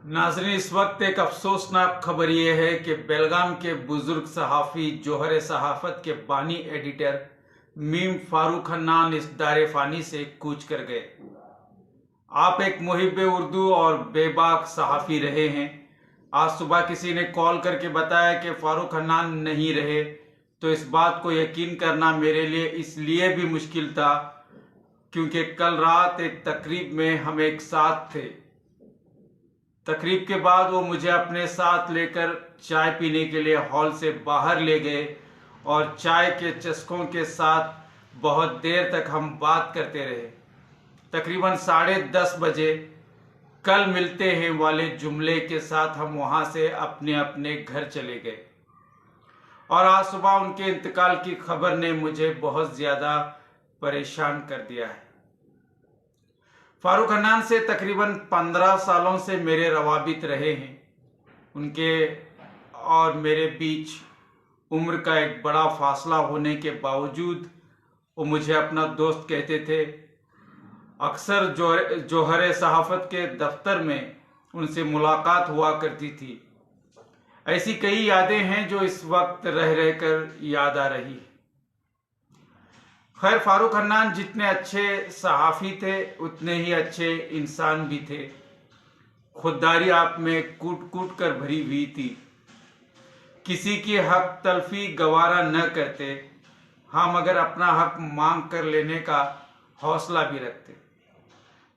नाज़रीन, इस वक्त एक अफसोसनाक खबर ये है कि बेलगाम के बुजुर्ग सहाफ़ी जोहर सहाफ़त के बानी एडिटर मीम फारूक हन्नान इस दारे फ़ानी से कूच कर गए। आप एक मुहिब उर्दू और बेबाक सहाफ़ी रहे हैं। आज सुबह किसी ने कॉल करके बताया कि फारूक हन्नान नहीं रहे, तो इस बात को यकीन करना मेरे लिए इसलिए भी मुश्किल था क्योंकि कल रात एक तकरीब में हम एक साथ थे। तकरीब के बाद वो मुझे अपने साथ लेकर चाय पीने के लिए हॉल से बाहर ले गए और चाय के चस्कों के साथ बहुत देर तक हम बात करते रहे। तकरीबन 10:30 बजे कल मिलते हैं वाले जुमले के साथ हम वहां से अपने अपने घर चले गए और आज सुबह उनके इंतकाल की खबर ने मुझे बहुत ज़्यादा परेशान कर दिया है। फारूक हन्नान से तकरीबन 15 सालों से मेरे रवाबित रहे हैं। उनके और मेरे बीच उम्र का एक बड़ा फासला होने के बावजूद वो मुझे अपना दोस्त कहते थे। अक्सर जोहर सहाफ़त के दफ्तर में उनसे मुलाकात हुआ करती थी। ऐसी कई यादें हैं जो इस वक्त रह रहकर याद आ रही। खैर, फारूक हन्नान जितने अच्छे सहाफ़ी थे उतने ही अच्छे इंसान भी थे। खुददारी आप में कूट कूट कर भरी हुई थी। किसी की हक तलफी गवारा न करते, हाँ, मगर अपना हक मांग कर लेने का हौसला भी रखते।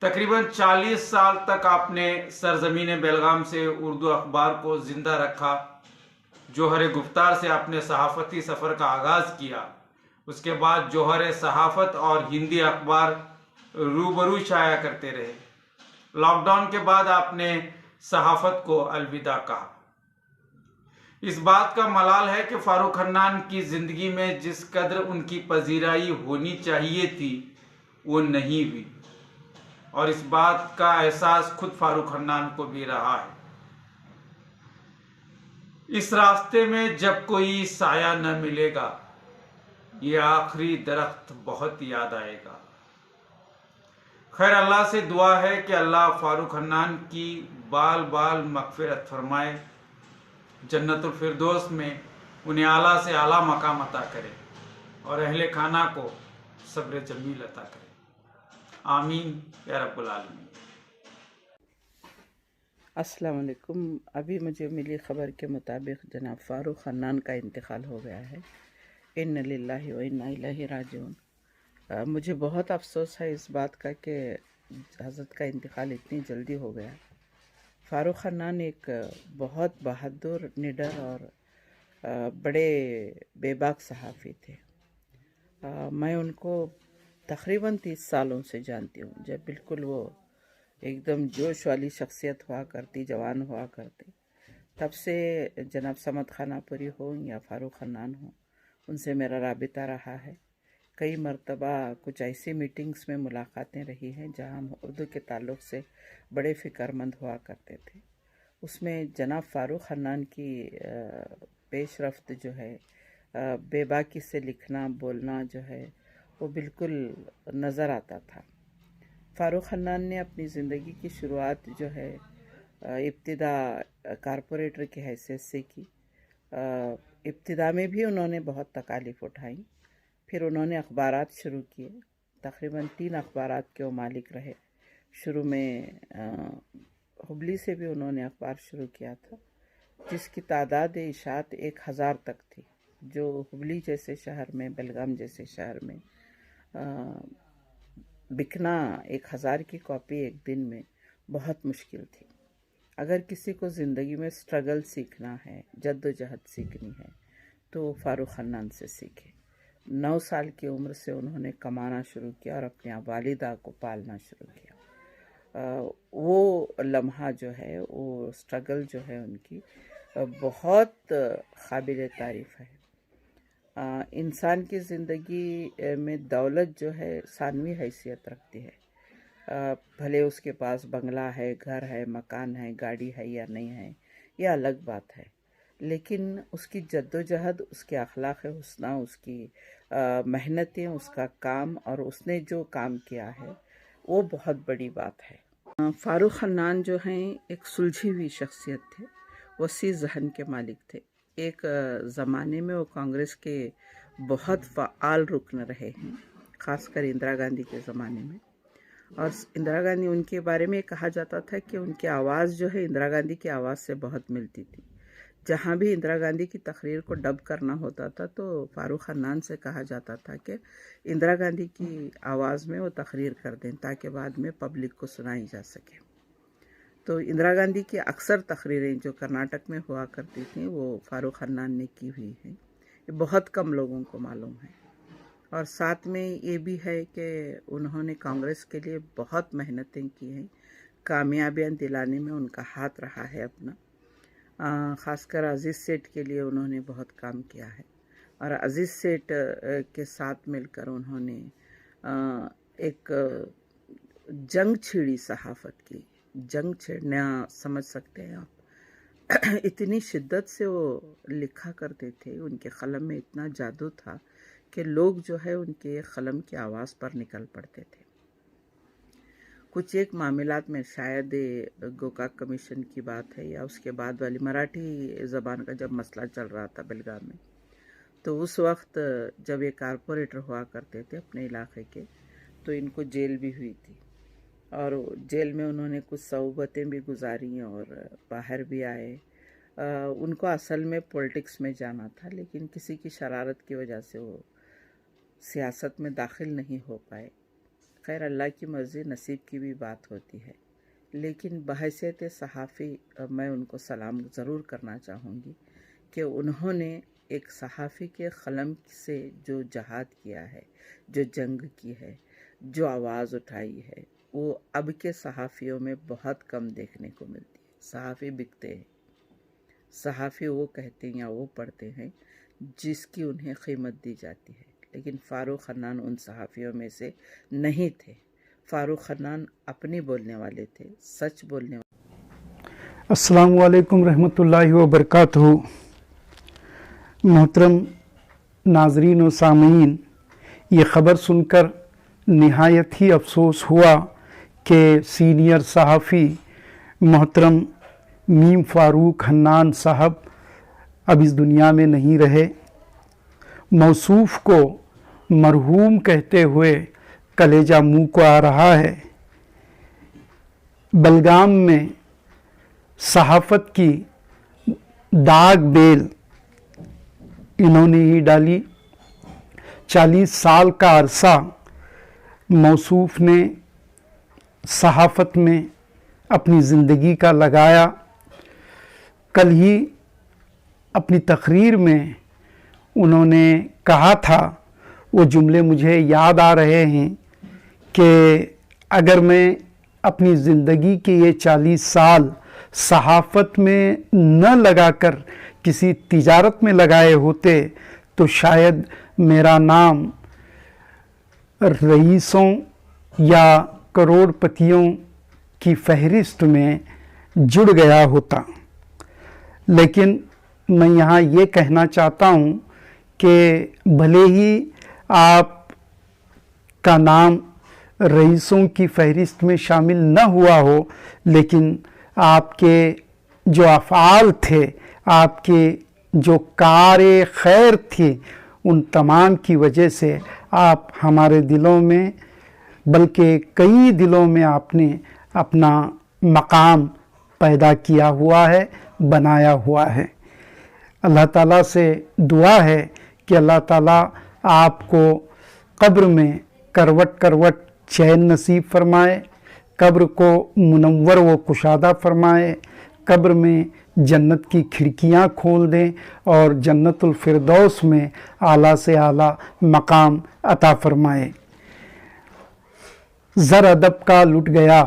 तकरीबन 40 साल तक आपने सरजमीन बेलगाम से उर्दू अखबार को जिंदा रखा। जोहर गुफ्तार से आपने सहाफ़ती सफ़र का आगाज़ किया। उसके बाद जोहर सहाफ़त और हिंदी अखबार रूबरू शाया करते रहे। लॉकडाउन के बाद आपने सहाफ़त को अलविदा कहा। इस बात का मलाल है कि फारूक हन्नान की ज़िंदगी में जिस कदर उनकी पजीराई होनी चाहिए थी वो नहीं हुई, और इस बात का एहसास खुद फारूक हन्नान को भी रहा है। इस रास्ते में जब कोई साया न मिलेगा, ये आखिरी दरख्त बहुत याद आएगा। खैर, अल्लाह से दुआ है कि अल्लाह फारूक हन्नान की बाल बाल मग़फ़िरत फरमाए, जन्नतुल फिरदौस में उन्हें आला से आला मकाम अता करे और अहले खाना को सब्र जमील अता करे। आमीन या रब्बुल आलमीन। अस्सलाम वालेकुम। अभी मुझे मिली ख़बर के मुताबिक जनाब फ़ारूक हन्नान का इंतकाल हो गया है। इन्ना लिल्लाहि व इन्ना इलैहि राजिऊन। मुझे बहुत अफसोस है इस बात का कि हज़रत का इंतकाल इतनी जल्दी हो गया। फ़ारूक हन्नान एक बहुत बहादुर, निडर और बड़े बेबाक सहाफ़ी थे। मैं उनको तकरीबन 30 सालों से जानती हूँ। जब बिल्कुल वो एकदम जोश वाली शख्सियत हुआ करती, जवान हुआ करती, तब से जनाब समद खानापुरी हो या फ़ारूक हन्नान हो, उनसे मेरा राबिता रहा है। कई मरतबा कुछ ऐसी मीटिंग्स में मुलाकातें रही हैं जहां हम उर्दू के ताल्लुक़ से बड़े फ़िक्रमंद हुआ करते थे। उसमें जनाब फ़ारूक हन्नान की पेशरफ्त जो है, बेबाकी से लिखना बोलना जो है, वो बिल्कुल नज़र आता था। फ़ारूक हन्नान ने अपनी ज़िंदगी की शुरुआत जो है इब्तिदा कारपोरेटर की हैसियत से की। इब्तिदा में भी उन्होंने बहुत तकालीफ उठाई। फिर उन्होंने अखबारात शुरू किए। तकरीबन 3 अखबारात के वो मालिक रहे। शुरू में हुबली से भी उन्होंने अखबार शुरू किया था, जिसकी तादाद इशात 1000 तक थी, जो हुबली जैसे शहर में, बेलगाम जैसे शहर में बिकना 1000 की कॉपी एक दिन में बहुत मुश्किल थी। अगर किसी को ज़िंदगी में स्ट्रगल सीखना है, जद्दोजहद सीखनी है, तो फ़ारूक हन्नान से सीखे। 9 साल की उम्र से उन्होंने कमाना शुरू किया और अपनी वालिदा को पालना शुरू किया। वो लम्हा जो है, वो स्ट्रगल जो है उनकी, बहुत काबिल तारीफ़ है। इंसान की ज़िंदगी में दौलत जो है सानवी हैसियत रखती है। भले उसके पास बंगला है, घर है, मकान है, गाड़ी है या नहीं है, यह अलग बात है, लेकिन उसकी जद्दोजहद, उसके अखलाक़ हुस्ना, उसकी मेहनतें, उसका काम और उसने जो काम किया है, वो बहुत बड़ी बात है। फारूक खन्नान जो हैं एक सुलझी हुई शख्सियत थे, वसी जहन के मालिक थे। एक ज़माने में वो कांग्रेस के बहुत फ़ाल रुकन रहे हैं, ख़ासकर इंदिरा गांधी के ज़माने में। और इंदिरा गांधी, उनके बारे में कहा जाता था कि उनकी आवाज़ जो है इंदिरा गांधी की आवाज़ से बहुत मिलती थी। जहाँ भी इंदिरा गांधी की तकरीर को डब करना होता था तो फारूक खन्नान से कहा जाता था कि इंदिरा गांधी की आवाज़ में वो तकरीर कर दें ताकि बाद में पब्लिक को सुनाई जा सके। तो इंदिरा गांधी की अक्सर तकरीरें जो कर्नाटक में हुआ करती थीं वो फारूक खन्नान ने की हुई हैं। ये बहुत कम लोगों को मालूम है। और साथ में ये भी है कि उन्होंने कांग्रेस के लिए बहुत मेहनतें की हैं, कामयाबियाँ दिलाने में उनका हाथ रहा है अपना। ख़ासकर अजीज़ सेठ के लिए उन्होंने बहुत काम किया है और अजीज़ सेठ के साथ मिलकर उन्होंने एक जंग छिड़ी सहाफ़त की। जंग छेड़ना समझ सकते हैं आप। इतनी शिद्दत से वो लिखा करते थे, उनके क़लम में इतना जादू था कि लोग जो है उनके क़लम की आवाज़ पर निकल पड़ते थे। कुछ एक मामलात में, शायद गोकाक कमीशन की बात है या उसके बाद वाली मराठी ज़बान का जब मसला चल रहा था बेलगाम में, तो उस वक्त जब ये कारपोरेटर हुआ करते थे अपने इलाके के, तो इनको जेल भी हुई थी और जेल में उन्होंने कुछ सौबतें भी गुजारी और बाहर भी आए। उनको असल में पॉलिटिक्स में जाना था, लेकिन किसी की शरारत की वजह से वो सियासत में दाखिल नहीं हो पाए। खैर, अल्लाह की मर्ज़ी, नसीब की भी बात होती है। लेकिन बहैसियत सहाफ़ी मैं उनको सलाम ज़रूर करना चाहूँगी कि उन्होंने एक सहाफ़ी के क़लम से जो जहाद किया है, जो जंग की है, जो आवाज़ उठाई है, वो अब के सहाफ़ियों में बहुत कम देखने को मिलती है। सहाफ़ी बिकते हैं, सहाफ़ी वो कहते हैं या वो पढ़ते हैं जिसकी उन्हें कीमत दी जाती है। लेकिन फ़ारूक खन्नान उन सहाफ़ियों में से नहीं थे। फ़ारूक खन्नान अपनी बोलने वाले थे, सच बोलने वाले। अस्सलामु अलैकुम रहमतुल्लाहि व बरकातहू। मोहतरम नाज़रीन व सामीन, ये ख़बर सुनकर निहायत ही अफसोस हुआ कि सीनियर सहाफ़ी मोहतरम मीम फ़ारूक खन्नान साहब अब इस दुनिया में नहीं रहे। मौसूफ़ को मरहूम कहते हुए कलेजा मुँह को आ रहा है। बेलगाम में सहाफ़त की दाग बेल इन्होंने ही डाली। 40 साल का अरसा मौसूफ़ ने सहाफ़त में अपनी ज़िंदगी का लगाया। कल ही अपनी तकरीर में उन्होंने कहा था, वो जुमले मुझे याद आ रहे हैं कि अगर मैं अपनी ज़िंदगी के ये 40 साल सहाफ़त में न लगाकर किसी तिजारत में लगाए होते तो शायद मेरा नाम रईसों या करोड़पतियों की फहरिस्त में जुड़ गया होता। लेकिन मैं यहाँ ये कहना चाहता हूँ कि भले ही आप का नाम रईसों की फहरिस्त में शामिल न हुआ हो, लेकिन आपके जो अफ़आल थे, आपके जो कारे खैर थी, उन तमाम की वजह से आप हमारे दिलों में, बल्कि कई दिलों में आपने अपना मकाम पैदा किया हुआ है, बनाया हुआ है। अल्लाह ताला से दुआ है कि अल्लाह ताला आपको कब्र में करवट करवट चैन नसीब फरमाए, कब्र को मुनव्वर व कुशादा फरमाए, कब्र में जन्नत की खिड़कियां खोल दें और जन्नतुल फिरदौस में आला से आला मकाम अता फरमाए। ज़र अदब का लुट गया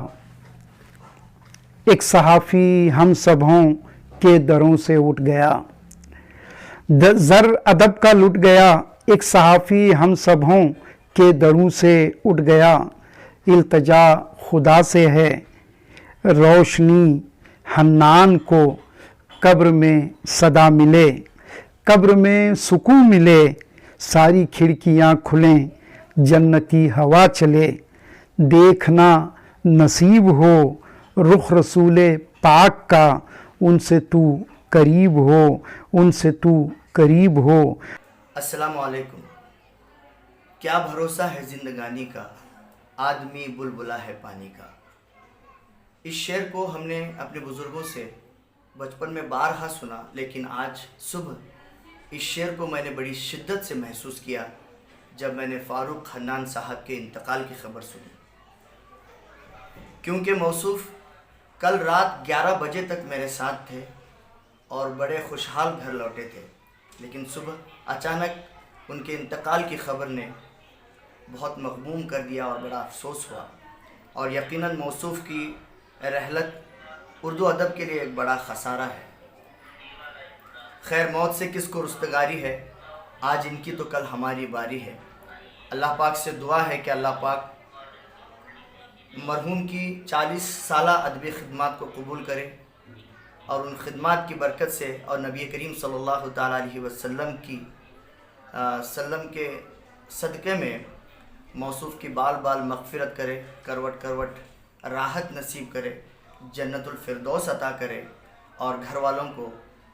एक सहाफ़ी हम सबों के दरों से उठ गया। ज़र अदब का लुट गया एक सहाफ़ी हम सबों के दरों से उठ गया। इल्तजा खुदा से है रोशनी हन्नान को कब्र में सदा मिले, कब्र में सुकून मिले, सारी खिड़कियां खुलें जन्नती हवा चले, देखना नसीब हो रुख रसूल पाक का, उनसे तू करीब हो, उनसे तू करीब हो। अस्सलामु अलैकुम। क्या भरोसा है जिंदगानी का, आदमी बुलबुला है पानी का। इस शेर को हमने अपने बुज़ुर्गों से बचपन में बारहा सुना, लेकिन आज सुबह इस शेर को मैंने बड़ी शिद्दत से महसूस किया जब मैंने फ़ारूक खन्नान साहब के इंतकाल की खबर सुनी। क्योंकि मौसूफ़ कल रात 11 बजे तक मेरे साथ थे और बड़े खुशहाल घर लौटे थे, लेकिन सुबह अचानक उनके इंतकाल की खबर ने बहुत मग़मूम कर दिया और बड़ा अफसोस हुआ। और यकीनन मौसूफ़ की रहलत उर्दू अदब के लिए एक बड़ा ख़सारा है। खैर, मौत से किसको रुस्तगारी है, आज इनकी तो कल हमारी बारी है। अल्लाह पाक से दुआ है कि अल्लाह पाक मरहूम की 40 साला अदबी खिदमात को कबूल करे और उन खिदमात की बरकत से और नबी करीम सल्लल्लाहु ताला अलैहि वसल्लम के सदक़े में मौसूफ़ की बाल बाल मग़फ़िरत करे, करवट करवट राहत नसीब करे, जन्नतुल फिरदौस अता करे और घर वालों को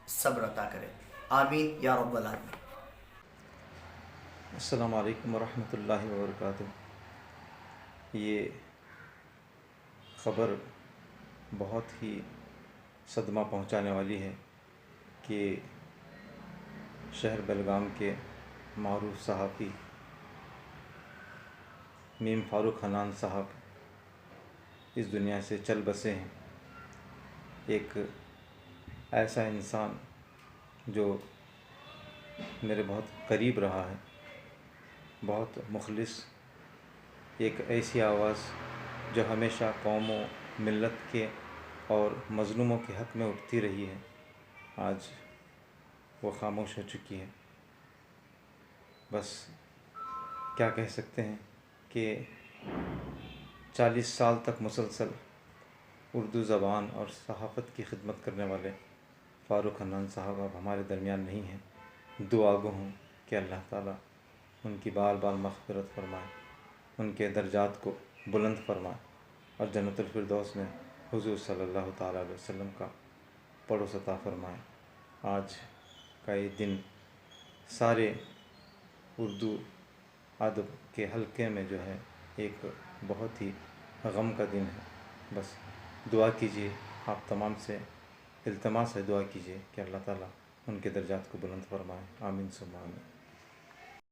सब्र अता करे। आमीन या रब्बल आलमीन। अस्सलामु अलैकुम वरहमतुल्लाहि वबरकातुहू। ये ख़बर बहुत ही सदमा पहुंचाने वाली है कि शहर बेलगाम के मारूफ सहाफ़ी मीम फ़ारूक खन्नान साहब इस दुनिया से चल बसे हैं। एक ऐसा इंसान जो मेरे बहुत करीब रहा है, बहुत मुखलिस, एक ऐसी आवाज़ जो हमेशा कौमों, मिल्लत के और मज़लूमों के हक़ में उठती रही है, आज वो खामोश हो चुकी है। बस क्या कह सकते हैं कि 40 साल तक मुसलसल उर्दू ज़बान और सहाफ़त की खिदमत करने वाले फ़ारूक खन्नान साहब अब हमारे दरमियान नहीं हैं। दुआ गो हूँ कि अल्लाह ताला उनकी बाल बाल मग़फ़िरत फ़रमाए, उनके दर्जात को बुलंद फ़रमाए और जन्नतुल फिरदौस में हुज़ूर सल्लल्लाहु ताला अलैहि वसल्लम का पड़ोस अता फ़रमाए। आज का ये दिन सारे उर्दू अदब के हल्के में जो है एक बहुत ही गम का दिन है। बस दुआ कीजिए, आप तमाम से इल्तिमास है, दुआ कीजिए कि अल्लाह ताला उनके दर्जात को बुलंद फ़रमाए। आमीन सुम्मा आमीन।